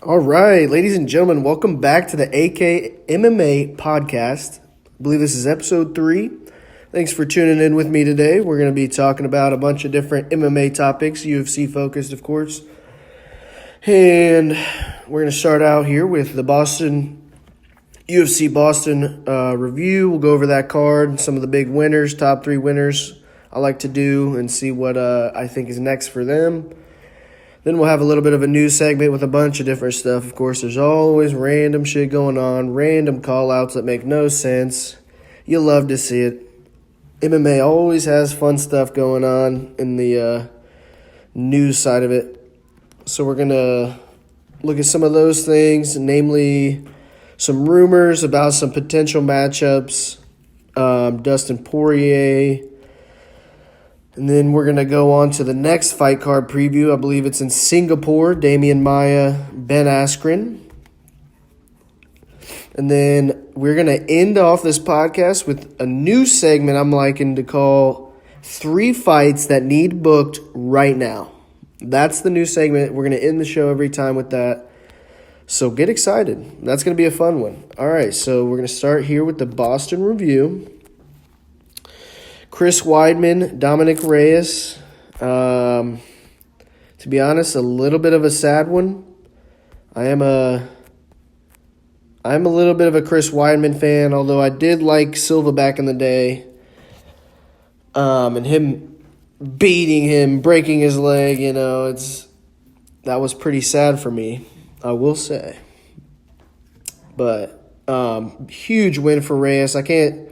All right, ladies and gentlemen, welcome back to the AKMMA Podcast. I believe this is episode 3. Thanks for tuning in with me today. We're going to be talking about a bunch of different MMA topics, UFC focused, of course. And we're going to start out here with the UFC Boston review. We'll go over that card, some of the big winners, top 3 winners I like to do, and see what I think is next for them. Then we'll have a little bit of a news segment with a bunch of different stuff. Of course, there's always random shit going on, random call-outs that make no sense. You love to see it. MMA always has fun stuff going on in the news side of it. So we're going to look at some of those things, namely some rumors about some potential matchups, Dustin Poirier. And then we're going to go on to the next fight card preview. I believe it's in Singapore, Damian Maia, Ben Askren. And then we're going to end off this podcast with a new segment I'm liking to call 3 Fights That Need Booked Right Now. That's the new segment. We're going to end the show every time with that. So get excited. That's going to be a fun one. All right, so we're going to start here with the Boston review. Chris Weidman, Dominic Reyes. To be honest, a little bit of a sad one. I am a little bit of a Chris Weidman fan, although I did like Silva back in the day. And him beating him, breaking his leg, that was pretty sad for me, I will say. But huge win for Reyes. I can't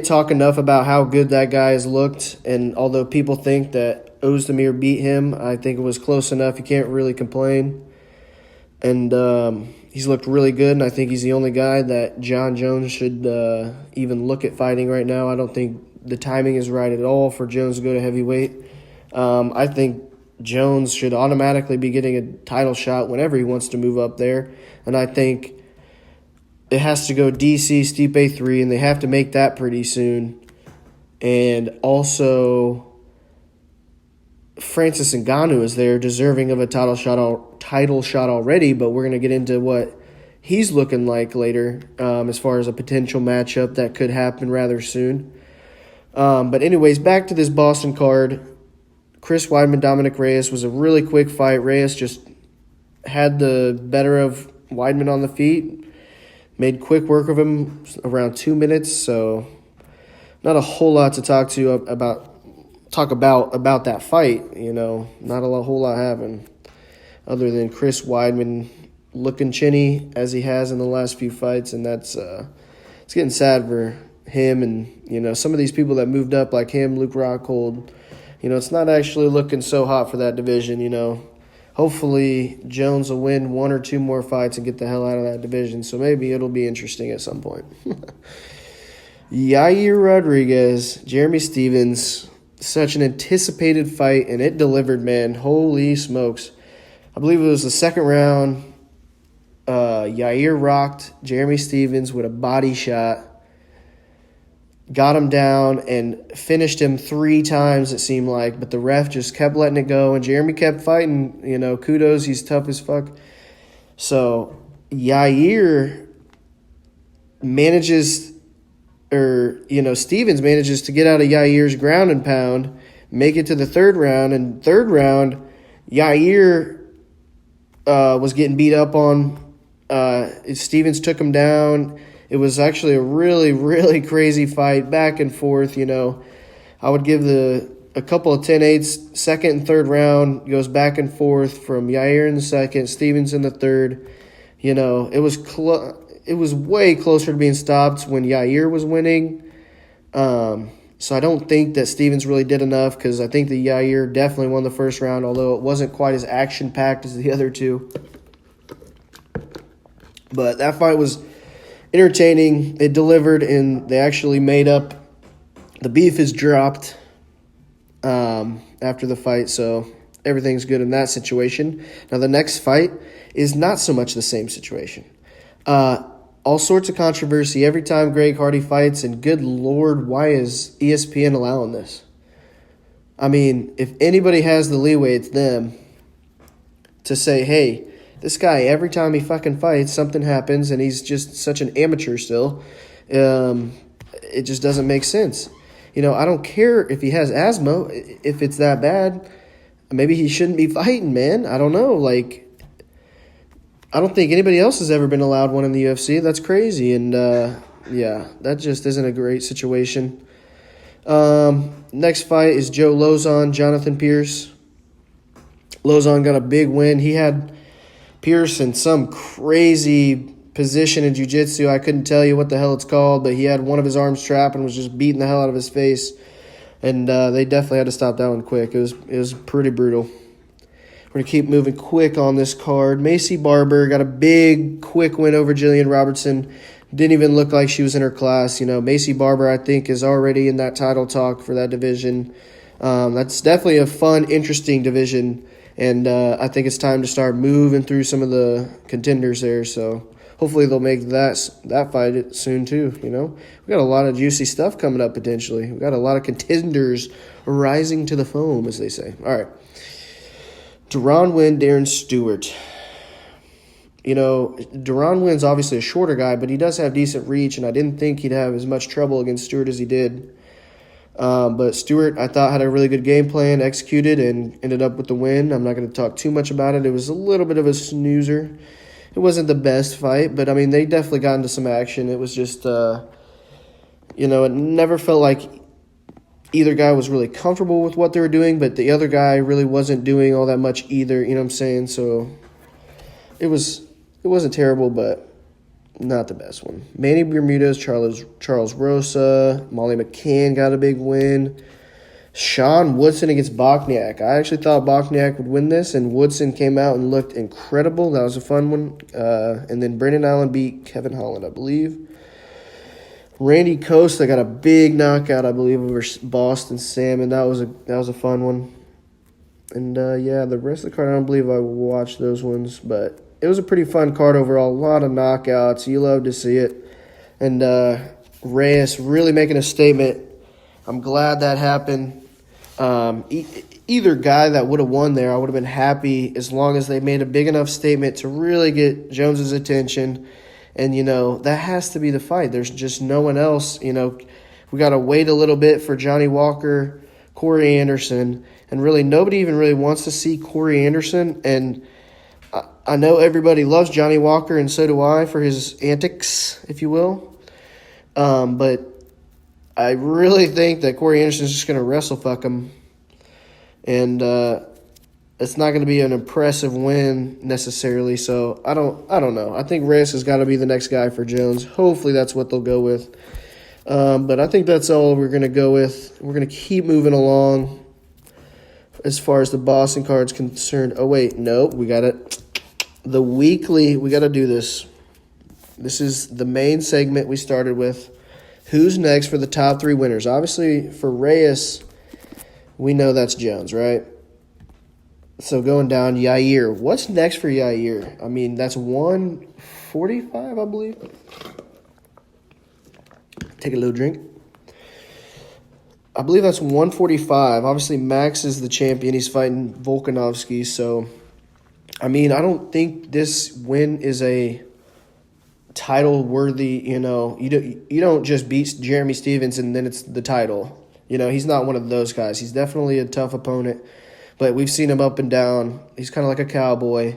talk enough about how good that guy has looked, and although people think that Ozdemir beat him, I think it was close enough. You can't really complain. And he's looked really good, and I think he's the only guy that John Jones should even look at fighting right now. I don't think the timing is right at all for Jones to go to heavyweight. I think Jones should automatically be getting a title shot whenever he wants to move up there, and I think it has to go DC, Stipe 3, and they have to make that pretty soon. And also, Francis Ngannou is there, deserving of a title shot already, but we're going to get into what he's looking like later as far as a potential matchup that could happen rather soon. But anyways, back to this Boston card. Chris Weidman, Dominic Reyes was a really quick fight. Reyes just had the better of Weidman on the feet. Made quick work of him, around 2 minutes, so not a whole lot to talk about that fight. Not a whole lot happened other than Chris Weidman looking chinny as he has in the last few fights, and that's it's getting sad for him and some of these people that moved up like him, Luke Rockhold. It's not actually looking so hot for that division. Hopefully, Jones will win 1 or 2 more fights and get the hell out of that division. So maybe it'll be interesting at some point. Yair Rodriguez, Jeremy Stephens, such an anticipated fight, and it delivered, man. Holy smokes. I believe it was the second round. Yair rocked Jeremy Stephens with a body shot. Got him down and finished him 3 times, it seemed like, but the ref just kept letting it go, and Jeremy kept fighting. Kudos, he's tough as fuck. So Yair Stephens manages to get out of Yair's ground and pound, make it to the third round, and third round, Yair was getting beat up on. Stephens took him down. It was actually a really, really crazy fight, back and forth. I would give a couple of 10-8s, second and third round, goes back and forth from Yair in the second, Stephens in the third. It was way closer to being stopped when Yair was winning. So I don't think that Stephens really did enough, because I think that Yair definitely won the first round, although it wasn't quite as action-packed as the other two. But that fight was entertaining. It delivered, and they actually made up. The beef is dropped after the fight, so everything's good in that situation. Now, the next fight is not so much the same situation. All sorts of controversy every time Greg Hardy fights, and good Lord, why is ESPN allowing this? I mean, if anybody has the leeway, it's them to say, hey, This guy, every time he fucking fights, something happens, and he's just such an amateur still. It just doesn't make sense. I don't care if he has asthma, if it's that bad. Maybe he shouldn't be fighting, man. I don't know. I don't think anybody else has ever been allowed one in the UFC. That's crazy. And, that just isn't a great situation. Next fight is Joe Lozon, Jonathan Pierce. Lozon got a big win. He had Pierce in some crazy position in jiu-jitsu. I couldn't tell you what the hell it's called, but he had one of his arms trapped and was just beating the hell out of his face. And they definitely had to stop that one quick. It was pretty brutal. We're going to keep moving quick on this card. Macy Barber got a big, quick win over Jillian Robertson. Didn't even look like she was in her class. Macy Barber, I think, is already in that title talk for that division. That's definitely a fun, interesting division. And I think it's time to start moving through some of the contenders there. So hopefully they'll make that fight soon too, We got a lot of juicy stuff coming up potentially. We got a lot of contenders rising to the foam, as they say. All right. Deron Winn, Darren Stewart. Deron Winn's obviously a shorter guy, but he does have decent reach, and I didn't think he'd have as much trouble against Stewart as he did. But Stewart, I thought, had a really good game plan, executed, and ended up with the win. I'm not going to talk too much about it. It was a little bit of a snoozer. It wasn't the best fight, but, they definitely got into some action. It was just, it never felt like either guy was really comfortable with what they were doing, but the other guy really wasn't doing all that much either, you know what I'm saying? So it wasn't terrible, but not the best one. Manny Bermudez, Charles Rosa, Molly McCann got a big win. Sean Woodson against Bokniak. I actually thought Bokniak would win this, and Woodson came out and looked incredible. That was a fun one. And then Brendan Allen beat Kevin Holland, I believe. Randy Costa got a big knockout, I believe, over Boston Salmon. That was a fun one. And, the rest of the card, I don't believe I watched those ones, but it was a pretty fun card overall. A lot of knockouts. You love to see it. And Reyes really making a statement. I'm glad that happened. Either guy that would have won there, I would have been happy as long as they made a big enough statement to really get Jones's attention. And, that has to be the fight. There's just no one else. We got to wait a little bit for Johnny Walker, Corey Anderson. And really, nobody even really wants to see Corey Anderson. And I know everybody loves Johnny Walker, and so do I, for his antics, if you will. But I really think that Corey Anderson's just going to wrestle fuck him. And it's not going to be an impressive win necessarily. So I don't know. I think Reyes has got to be the next guy for Jones. Hopefully that's what they'll go with. But I think that's all we're going to go with. We're going to keep moving along as far as the Boston card's concerned. Oh, wait. Nope. We got it. The weekly, we got to do this. This is the main segment we started with. Who's next for the top three winners? Obviously, for Reyes, we know that's Jones, right? So going down, Yair. What's next for Yair? That's 145, I believe. Take a little drink. I believe that's 145. Obviously, Max is the champion. He's fighting Volkanovski. So, I don't think this win is a title-worthy, you don't just beat Jeremy Stevens and then it's the title. He's not one of those guys. He's definitely a tough opponent, but we've seen him up and down. He's kind of like a cowboy.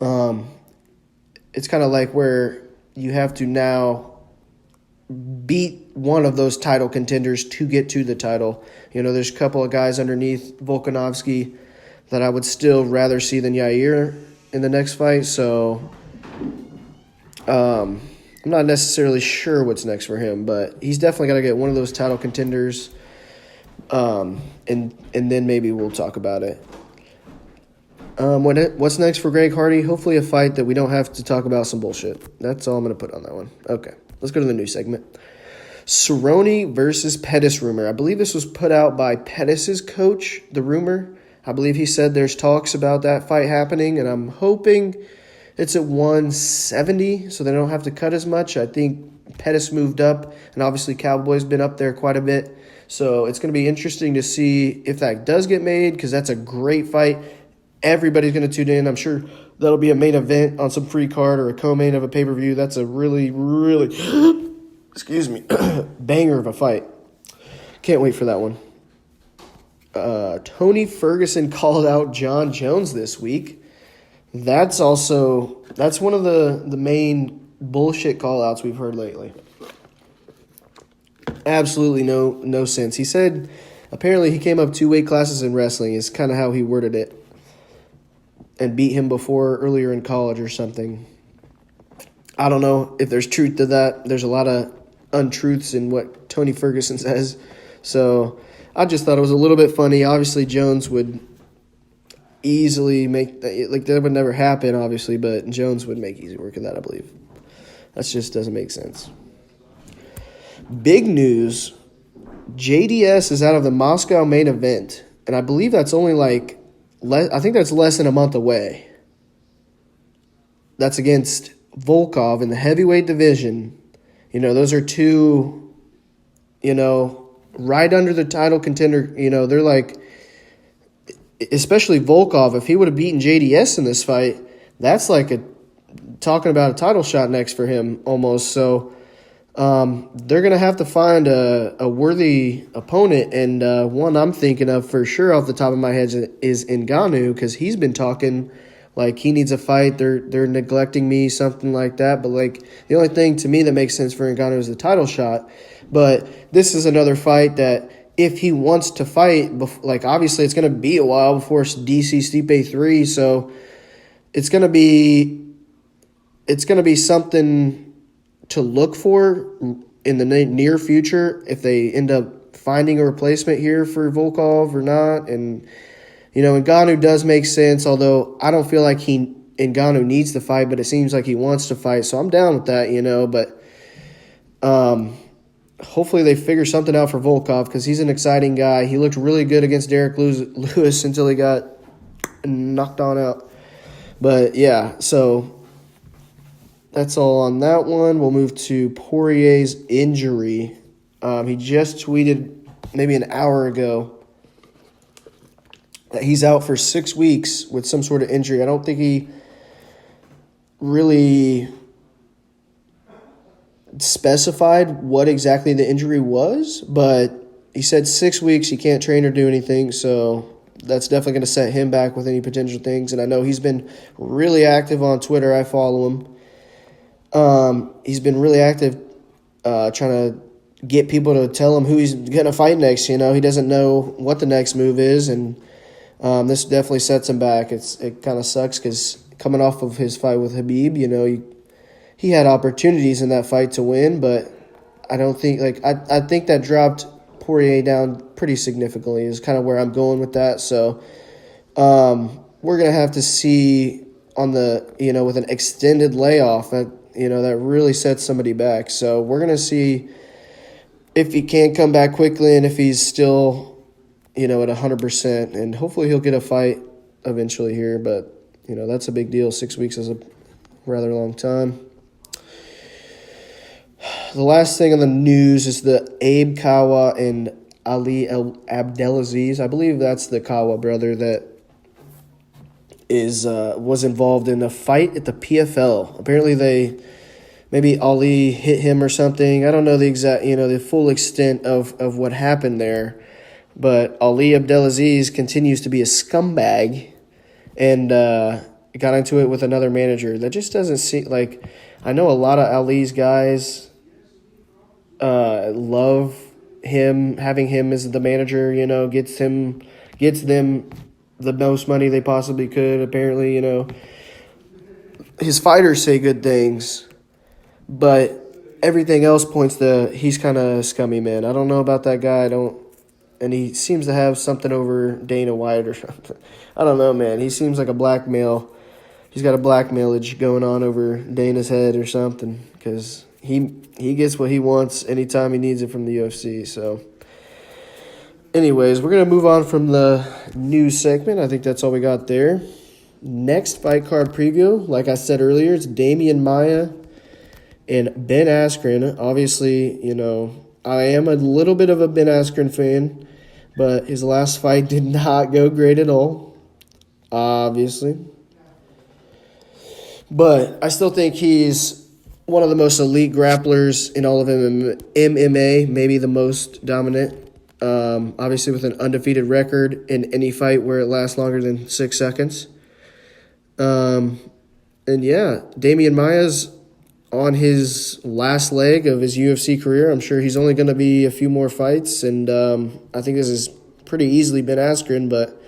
It's kind of like where you have to now beat one of those title contenders to get to the title. There's a couple of guys underneath Volkanovski that I would still rather see than Yair in the next fight, so I'm not necessarily sure what's next for him, but he's definitely got to get one of those title contenders, and then maybe we'll talk about it. What's next for Greg Hardy? Hopefully a fight that we don't have to talk about some bullshit. That's all I'm going to put on that one. Okay, let's go to the new segment. Cerrone versus Pettis rumor. I believe this was put out by Pettis' coach, the rumor. I believe he said there's talks about that fight happening, and I'm hoping it's at 170, so they don't have to cut as much. I think Pettis moved up, and obviously Cowboy's been up there quite a bit. So it's going to be interesting to see if that does get made, because that's a great fight. Everybody's going to tune in. I'm sure that'll be a main event on some free card or a co-main of a pay-per-view. That's a really, really, excuse me, banger of a fight. Can't wait for that one. Tony Ferguson called out John Jones this week. That's one of the main bullshit call-outs we've heard lately. Absolutely no sense. He said apparently he came up 2 weight classes in wrestling is kind of how he worded it, and beat him before earlier in college or something. I don't know if there's truth to that. There's a lot of untruths in what Tony Ferguson says. So I just thought it was a little bit funny. Obviously, Jones would easily make that would never happen, obviously, but Jones would make easy work of that, I believe. That just doesn't make sense. Big news. JDS is out of the Moscow main event, and I believe that's only I think that's less than a month away. That's against Volkov in the heavyweight division. Those are two, right under the title contender. They're like, especially Volkov, if he would have beaten JDS in this fight, that's like talking about a title shot next for him almost. So they're going to have to find a worthy opponent, and one I'm thinking of for sure off the top of my head is Ngannou, because he's been talking like he needs a fight. They're neglecting me, something like that. But the only thing to me that makes sense for Ngannou is the title shot. But this is another fight that if he wants to fight, obviously it's going to be a while before DC Stipe 3, so it's going to be something to look for in the near future if they end up finding a replacement here for Volkov or not. And, Ngannou does make sense, although I don't feel like Ngannou needs to fight, but it seems like he wants to fight. So I'm down with that, but hopefully they figure something out for Volkov, because he's an exciting guy. He looked really good against Derek Lewis until he got knocked on out. But, yeah, so that's all on that one. We'll move to Poirier's injury. He just tweeted maybe an hour ago that he's out for 6 weeks with some sort of injury. I don't think he really specified what exactly the injury was, but he said 6 weeks, he can't train or do anything, so that's definitely going to set him back with any potential things. And I know he's been really active on Twitter. I follow him. He's been really active trying to get people to tell him who he's going to fight next. He doesn't know what the next move is, and this definitely sets him back. It kind of sucks because coming off of his fight with Habib, he had opportunities in that fight to win, but I don't think I think that dropped Poirier down pretty significantly is kind of where I'm going with that. So we're gonna have to see on the with an extended layoff that that really sets somebody back. So we're gonna see if he can't come back quickly and if he's still at 100%, and hopefully he'll get a fight eventually here. But that's a big deal. 6 weeks is a rather long time. The last thing on the news is the Abe Kawa and Ali Abdelaziz. I believe that's the Kawa brother that was involved in a fight at the PFL. Apparently maybe Ali hit him or something. I don't know the exact, the full extent of what happened there. But Ali Abdelaziz continues to be a scumbag and got into it with another manager. That just doesn't seem like, I know a lot of Ali's guys love him, having him as the manager, gets them the most money they possibly could. Apparently, his fighters say good things, but everything else points to he's kind of scummy, man. I don't know about that guy. And he seems to have something over Dana White or something. I don't know, man. He seems like a blackmail. He's got a blackmailage going on over Dana's head or something, because he gets what he wants anytime he needs it from the UFC. So, anyways, we're going to move on from the news segment. I think that's all we got there. Next fight card preview, like I said earlier, it's Damian Maia and Ben Askren. Obviously, I am a little bit of a Ben Askren fan, but his last fight did not go great at all, obviously. But I still think he's one of the most elite grapplers in all of MMA, maybe the most dominant. Obviously, with an undefeated record in any fight where it lasts longer than 6 seconds. And yeah, Damian Maia's on his last leg of his UFC career. I'm sure he's only going to be a few more fights, and I think this is pretty easily Ben Askren, but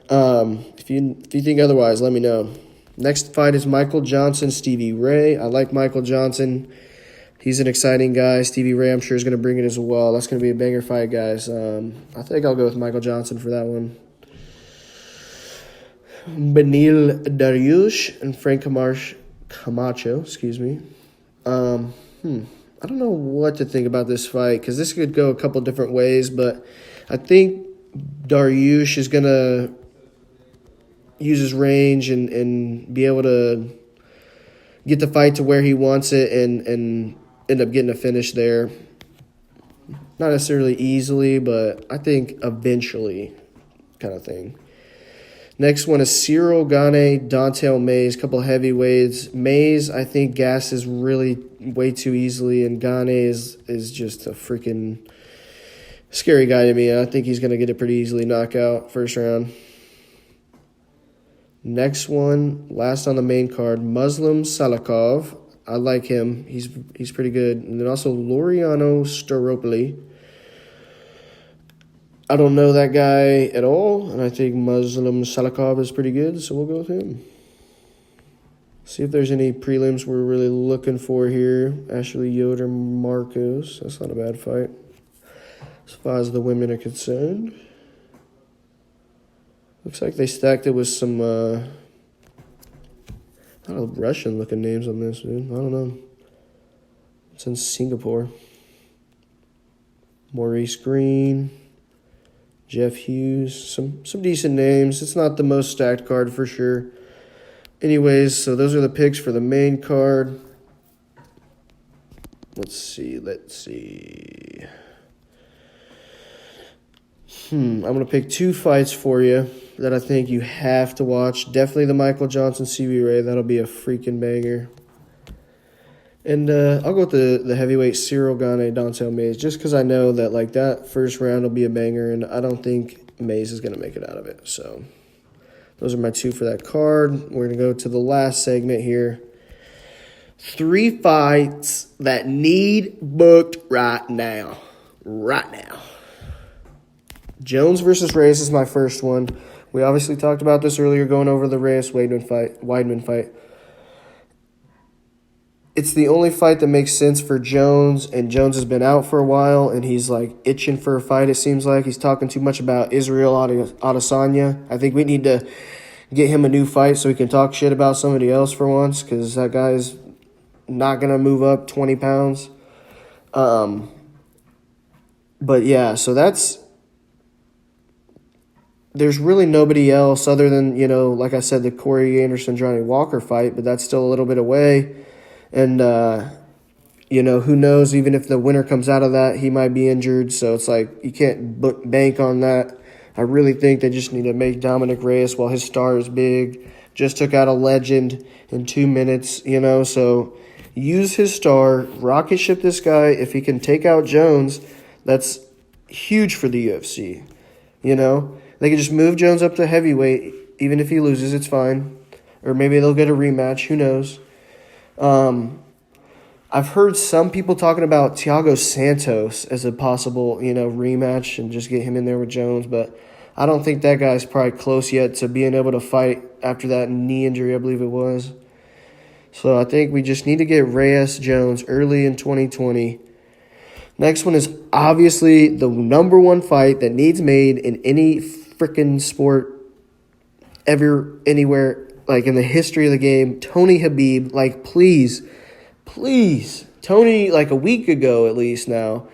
if you think otherwise, let me know. Next fight is Michael Johnson, Stevie Ray. I like Michael Johnson. He's an exciting guy. Stevie Ray, I'm sure, is going to bring it as well. That's going to be a banger fight, guys. I think I'll go with Michael Johnson for that one. Benil Dariush and Frank Camacho, excuse me. I don't know what to think about this fight because this could go a couple different ways, but I think Dariush is going to use his range and be able to get the fight to where he wants it and end up getting a finish there. Not necessarily easily, but I think eventually kind of thing. Next one is Cyril Gane, Don'Tale Mayes, a couple heavyweights. Mayes, I think, gasses really way too easily, and Gane is just a freaking scary guy to me. I think he's going to get it pretty easily, knockout, first round. Next one, last on the main card, Muslim Salikov. I like him. He's pretty good. And then also Laureano Staropoli. I don't know that guy at all, and I think Muslim Salikov is pretty good, so we'll go with him. See if there's any prelims we're really looking for here. Ashley Yoder Marcos. That's not a bad fight as far as the women are concerned. Looks like they stacked it with some a lot of Russian-looking names on this, dude. I don't know. It's in Singapore. Maurice Green, Jeff Hughes, some decent names. It's not the most stacked card for sure. Anyways, so those are the picks for the main card. Let's see. I'm going to pick 2 fights for you that I think you have to watch. Definitely the Michael Johnson Stevie Ray. That'll be a freaking banger. And I'll go with the heavyweight Cyril Gane, Don'Tale Mayes, just because I know that like that first round will be a banger, and I don't think Mayes is going to make it out of it. So those are my 2 for that card. We're going to go to the last segment here. 3 fights that need booked right now. Right now. Jones versus Reyes is my first one. We obviously talked about this earlier, going over the Reyes-Weidman fight. It's the only fight that makes sense for Jones, and Jones has been out for a while, and he's like itching for a fight, it seems like. He's talking too much about Israel Adesanya. I think we need to get him a new fight so he can talk shit about somebody else for once, because that guy's not going to move up 20 pounds. But yeah, so there's really nobody else other than, like I said, the Corey Anderson-Johnny Walker fight, but that's still a little bit away. And, who knows, even if the winner comes out of that, he might be injured. So it's like you can't bank on that. I really think they just need to make Dominic Reyes while his star is big. Just took out a legend in 2 minutes, so use his star, rocket ship this guy. If he can take out Jones, that's huge for the UFC, They can just move Jones up to heavyweight. Even if he loses, it's fine. Or maybe they'll get a rematch. Who knows? I've heard some people talking about Thiago Santos as a possible, rematch and just get him in there with Jones. But I don't think that guy's probably close yet to being able to fight after that knee injury, I believe it was. So I think we just need to get Reyes Jones early in 2020. Next one is obviously the number 1 fight that needs made in any freaking sport ever, anywhere, like in the history of the game. Tony Khabib, please, Tony, like a week ago at least now,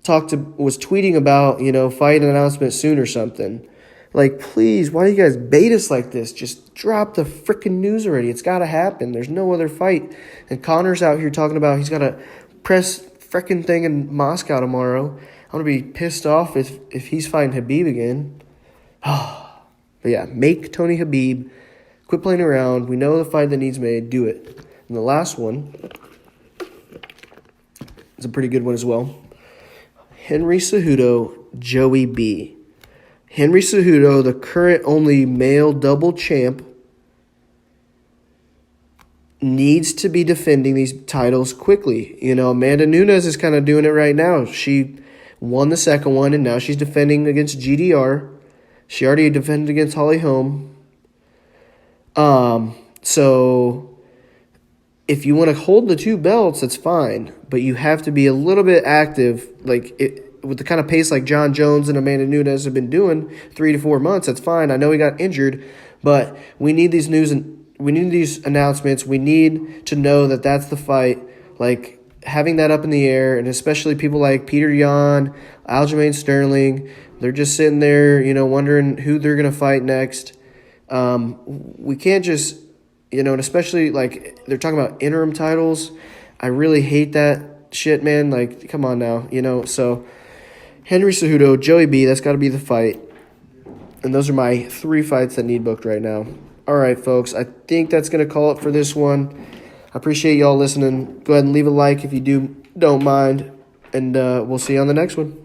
was tweeting about, fight announcement soon or something. Please, why do you guys bait us like this? Just drop the freaking news already. It's got to happen. There's no other fight. And Connor's out here talking about he's got a press freaking thing in Moscow tomorrow. I'm going to be pissed off if he's fighting Khabib again. But yeah, make Tony Khabib Quit playing around. We know the fight that needs made. Do it. And the last one is a pretty good one as well. Henry Cejudo, Joey B. Henry Cejudo, the current only male double champ, needs to be defending these titles quickly. You know, Amanda Nunes is kind of doing it right now. She won the second one, and now she's defending against GDR. She already defended against Holly Holm. So if you want to hold the two belts, that's fine, but you have to be a little bit active, with the kind of pace like John Jones and Amanda Nunes have been doing, 3 to 4 months. That's fine. I know he got injured, but we need these news and we need these announcements. We need to know that that's the fight. Like, having that up in the air, and especially people like Peter Yan, Aljamain Sterling, they're just sitting there, wondering who they're going to fight next. We can't just, and especially, like, they're talking about interim titles. I really hate that shit, man. Like, come on now, So, Henry Cejudo, Joey B, that's got to be the fight. And those are my 3 fights that need booked right now. All right, folks, I think that's going to call it for this one. I appreciate y'all listening. Go ahead and leave a like if you don't mind, and we'll see you on the next one.